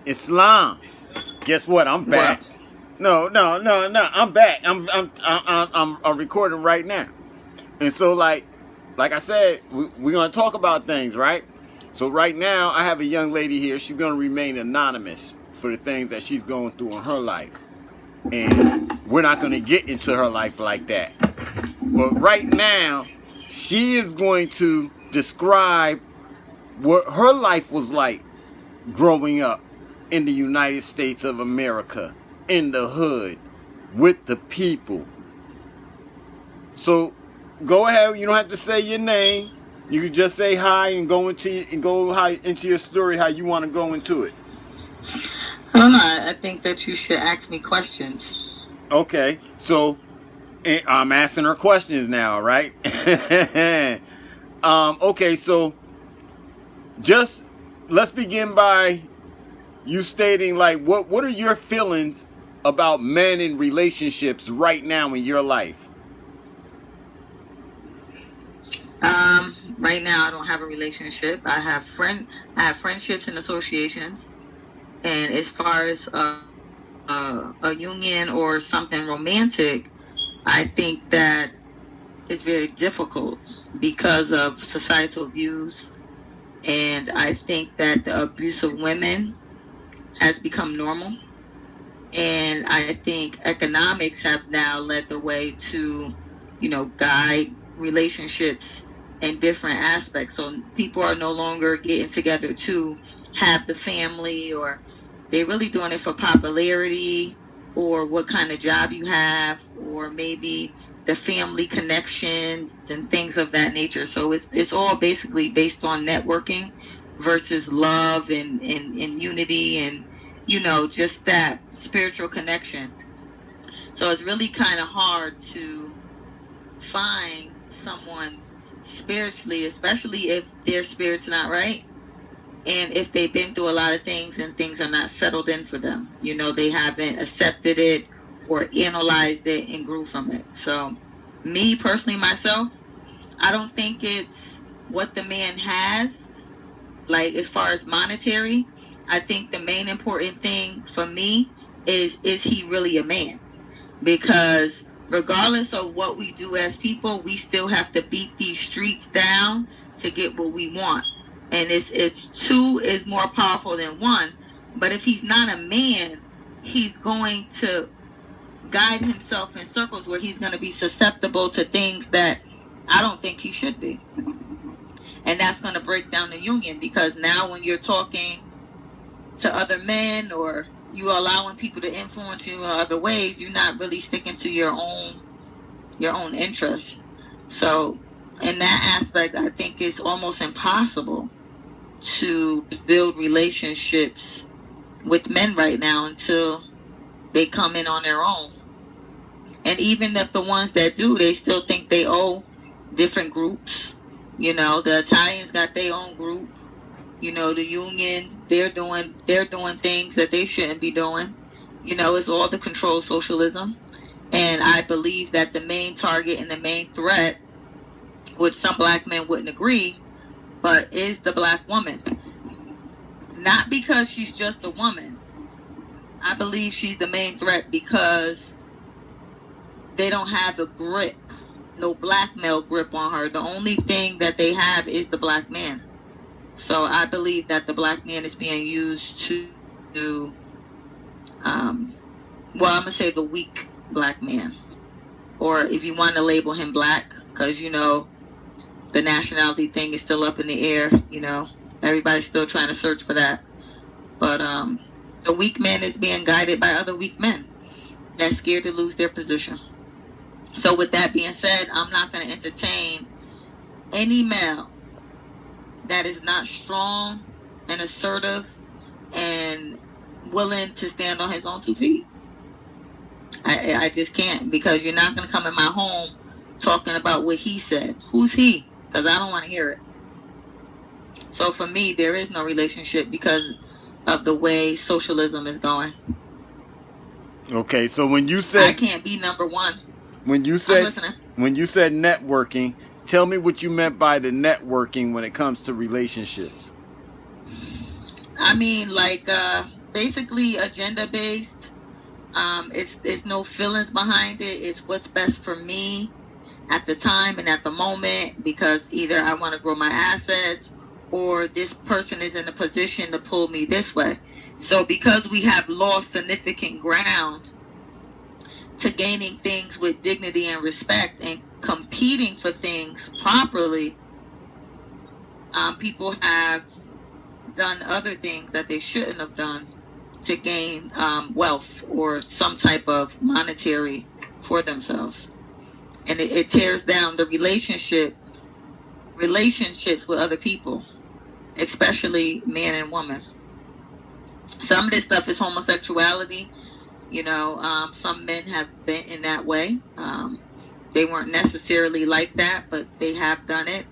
Islam. Guess what? I'm back. No. I'm back. I'm recording right now. And so, like I said, we're gonna talk about things, right? So right now, I have a young lady here. She's gonna remain anonymous for the things that she's going through in her life, and we're not gonna get into her life like that. But right now, she is going to describe what her life was like growing up in the United States of America, in the hood, with the people. So go ahead. You don't have to say your name. You can just say hi and go into your story how you want to go into it. I don't know. I think that you should ask me questions. Okay. So I'm asking her questions now, right? Okay. So just let's begin by you stating, like, what are your feelings about men in relationships right now in your life? Right now I don't have a relationship. I have friendships and associations. And as far as a union or something romantic, I think that it's very difficult because of societal views. And I think that the abuse of women has become normal. And I think economics have now led the way to, guide relationships in different aspects. So people are no longer getting together to have the family, or they're really doing it for popularity, or what kind of job you have, or maybe the family connections and things of that nature. So it's all basically based on networking versus love and unity and, just that spiritual connection. So it's really kind of hard to find someone spiritually, especially if their spirit's not right, and if they've been through a lot of things and things are not settled in for them. They haven't accepted it or analyzed it and grew from it. So me personally, myself, I don't think it's what the man has, like as far as monetary. I think the main important thing for me is he really a man? Because regardless of what we do as people, we still have to beat these streets down to get what we want. And it's two is more powerful than one. But if he's not a man, he's going to guide himself in circles where he's going to be susceptible to things that I don't think he should be. And that's going to break down the union, because now when you're talking to other men, or you are allowing people to influence you in other ways, you're not really sticking to your own interests. So in that aspect, I think it's almost impossible to build relationships with men right now until they come in on their own. And even if the ones that do, they still think they owe different groups. The Italians got their own group. The unions, they're doing things that they shouldn't be doing. It's all the control socialism. And I believe that the main target and the main threat, which some black men wouldn't agree, but is the black woman. Not because she's just a woman. I believe she's the main threat because they don't have the grip, no black male grip on her. The only thing that they have is the black man. So I believe that the black man is being used to I'm going to say the weak black man. Or if you want to label him black, because, the nationality thing is still up in the air, everybody's still trying to search for that. But the weak man is being guided by other weak men that's scared to lose their position. So with that being said, I'm not going to entertain any male that is not strong and assertive and willing to stand on his own 2 feet. I just can't, because you're not going to come in my home talking about what he said. Who's he? Because I don't want to hear it. So for me, there is no relationship because of the way socialism is going. Okay, so when you said I can't be number one. When you said networking, tell me what you meant by the networking when it comes to relationships. I mean, like basically agenda-based. It's no feelings behind it. It's what's best for me at the time and at the moment, because either I want to grow my assets or this person is in a position to pull me this way. So because we have lost significant ground to gaining things with dignity and respect and competing for things properly, people have done other things that they shouldn't have done to gain wealth or some type of monetary for themselves. And it tears down the relationships with other people, especially man and woman. Some of this stuff is homosexuality. You know, some men have been in that way. They weren't necessarily like that, but they have done it.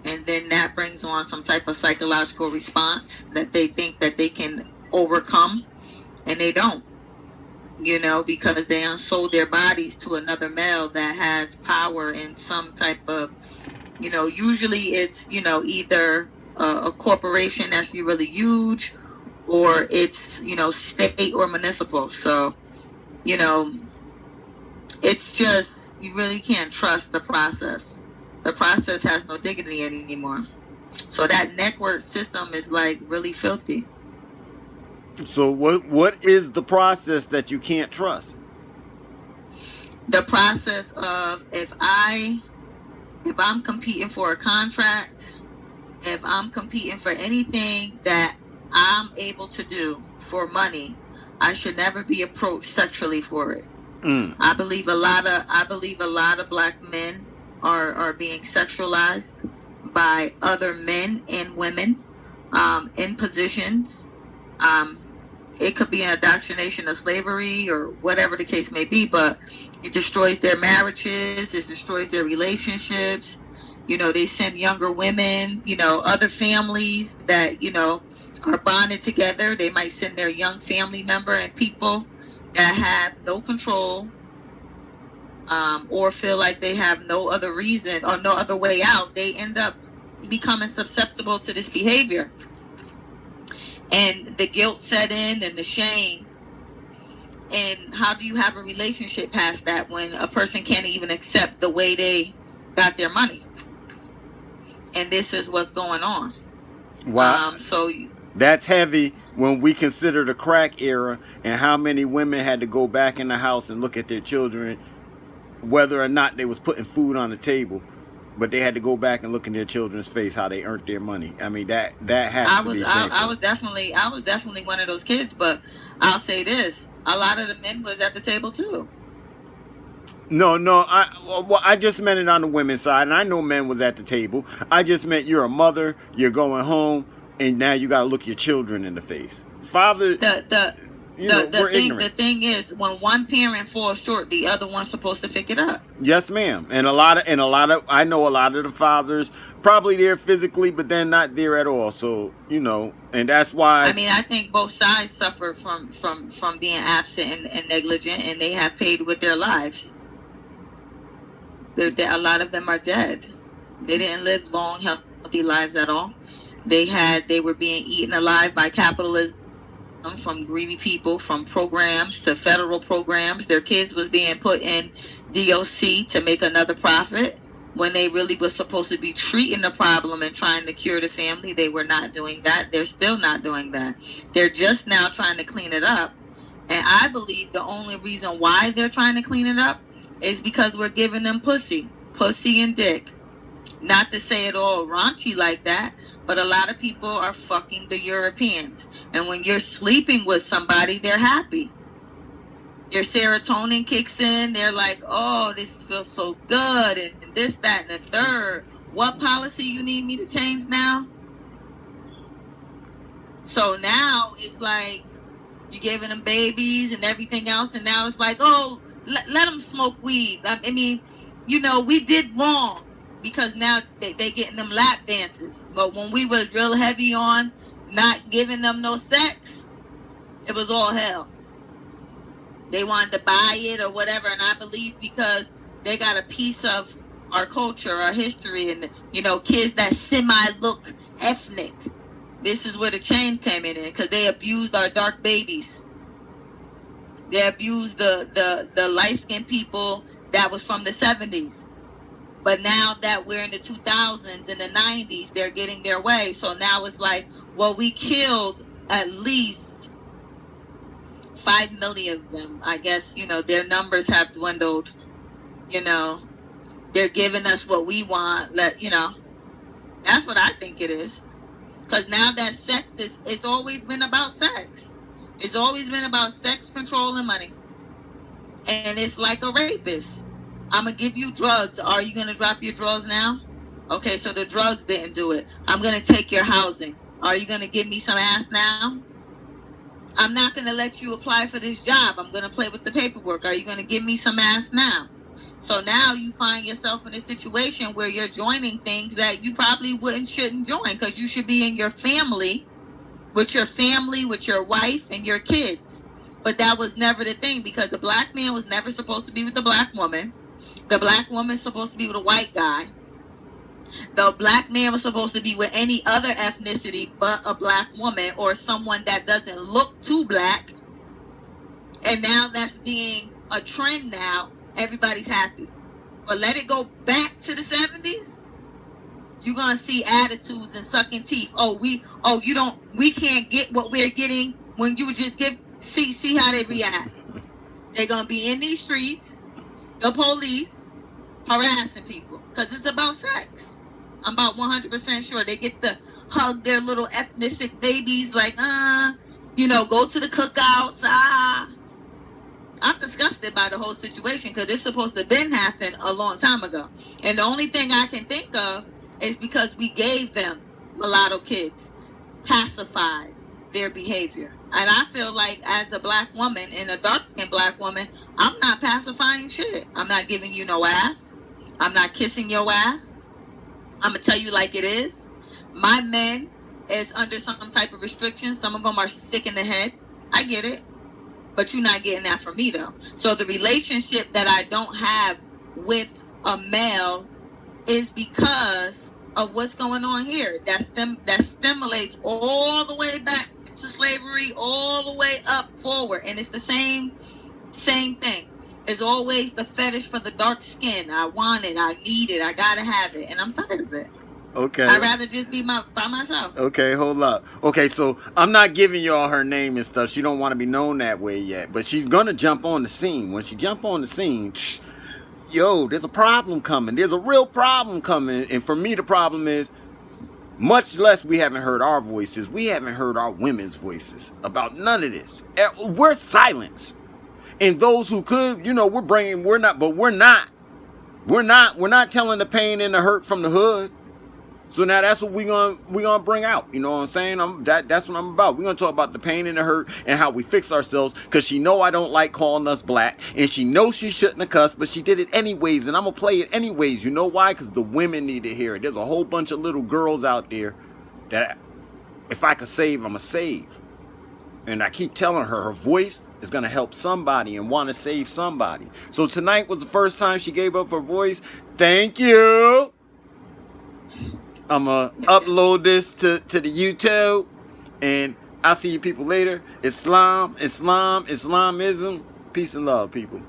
And then that brings on some type of psychological response that they think that they can overcome, and they don't. You know, because they unsold their bodies to another male that has power in some type of, you know, usually it's, you know, either a corporation that's really huge, or it's, you know, state or municipal. So, you know, it's just, you really can't trust the process. The process has no dignity anymore. So that network system is like really filthy. So what is the process that you can't trust? The process of if I'm competing for a contract, if I'm competing for anything that I'm able to do for money, I should never be approached sexually for it. I believe a lot of black men are being sexualized by other men and women in positions. It could be an indoctrination of slavery or whatever the case may be, but it destroys their marriages, it destroys their relationships. You know, they send younger women, you know, other families that, you know, are bonded together. They might send their young family member and people that have no control, or feel like they have no other reason or no other way out. They end up becoming susceptible to this behavior. And the guilt set in and the shame. And how do you have a relationship past that when a person can't even accept the way they got their money? And this is what's going on. Wow. So that's heavy when we consider the crack era and how many women had to go back in the house and look at their children, whether or not they was putting food on the table, but they had to go back and look in their children's face how they earned their money. I mean, that has to be shameful. I was definitely one of those kids, but I'll say this: a lot of the men was at the table too. No, I just meant it on the women's side, and I know men was at the table. I just meant you're a mother, you're going home, and now you got to look your children in the face. Father, the thing is, when one parent falls short, the other one's supposed to pick it up. Yes, ma'am. And a lot of I know a lot of the fathers probably there physically, but then not there at all. So, you know, and that's why I mean, I think both sides suffer from being absent and negligent, and they have paid with their lives. A lot of them are dead. They didn't live long, healthy lives at all. They were being eaten alive by capitalism, from greedy people, from programs to federal programs. Their kids was being put in DOC to make another profit when they really was supposed to be treating the problem and trying to cure the family. They were not doing that. They're still not doing that. They're just now trying to clean it up. And I believe the only reason why they're trying to clean it up is because we're giving them pussy and dick. Not to say it all raunchy like that, but a lot of people are fucking the Europeans. And when you're sleeping with somebody, they're happy. Their serotonin kicks in. They're like, oh, this feels so good. And this, that, and the third. What policy you need me to change now? So now it's like you're giving them babies and everything else. And now it's like, oh, let them smoke weed. I mean, you know, we did wrong. Because now they getting them lap dances. But when we was real heavy on not giving them no sex, it was all hell. They wanted to buy it or whatever. And I believe because they got a piece of our culture, our history, and, you know, kids that semi-look ethnic. This is where the change came in, because they abused our dark babies. They abused the light-skinned people that was from the 70s. But now that we're in the 2000s and the 90s, they're getting their way. So now it's like, well, we killed at least 5 million of them. I guess, their numbers have dwindled. They're giving us what we want. That's what I think it is. Because now that sex it's always been about sex. It's always been about sex, control, and money. And it's like a rapist. I'm going to give you drugs. Are you going to drop your drugs now? Okay, so the drugs didn't do it. I'm going to take your housing. Are you going to give me some ass now? I'm not going to let you apply for this job. I'm going to play with the paperwork. Are you going to give me some ass now? So now you find yourself in a situation where you're joining things that you probably shouldn't join, because you should be in your family, with your wife and your kids. But that was never the thing, because the black man was never supposed to be with the black woman. The black woman's supposed to be with a white guy. The black man was supposed to be with any other ethnicity but a black woman, or someone that doesn't look too black. And now that's being a trend now. Everybody's happy. But let it go back to the 70s. You're gonna see attitudes and sucking teeth. We can't get what we're getting when you just see how they react. They're gonna be in these streets, the police, harassing people, because it's about sex. I'm about 100% sure they get to hug their little ethnic babies, like, go to the cookouts. I'm disgusted by the whole situation, because it's supposed to have been happened a long time ago. And the only thing I can think of is because we gave them mulatto kids, pacified their behavior. And I feel like, as a black woman and a dark-skinned black woman, I'm not pacifying shit. I'm not giving you no ass. I'm not kissing your ass. I'm going to tell you like it is. My men is under some type of restriction. Some of them are sick in the head. I get it. But you're not getting that from me, though. So the relationship that I don't have with a male is because of what's going on here. That stimulates all the way back to slavery, all the way up forward. And it's the same thing. It's always the fetish for the dark skin. I want it. I need it. I gotta have it. And I'm tired of it. Okay. I'd rather just be by myself. Okay, hold up. Okay, so I'm not giving y'all her name and stuff. She don't want to be known that way yet. But she's going to jump on the scene. When she jump on the scene, there's a problem coming. There's a real problem coming. And for me, the problem is, much less we haven't heard our voices. We haven't heard our women's voices about none of this. We're silenced. And those who could, we're not telling the pain and the hurt from the hood. So now that's what we're gonna bring out. You know what I'm saying? That's what I'm about. We're gonna talk about the pain and the hurt and how we fix ourselves, because she know I don't like calling us black, and she knows she shouldn't have cussed, but she did it anyways, and I'm gonna play it anyways. You know why? Because the women need to hear it. There's a whole bunch of little girls out there that, if I could save, I'm gonna save. And I keep telling her voice is gonna help somebody and want to save somebody. So tonight was the first time she gave up her voice. Thank you. I'm going to upload this to the YouTube, and I'll see you people later. Islamism. Peace and love, people.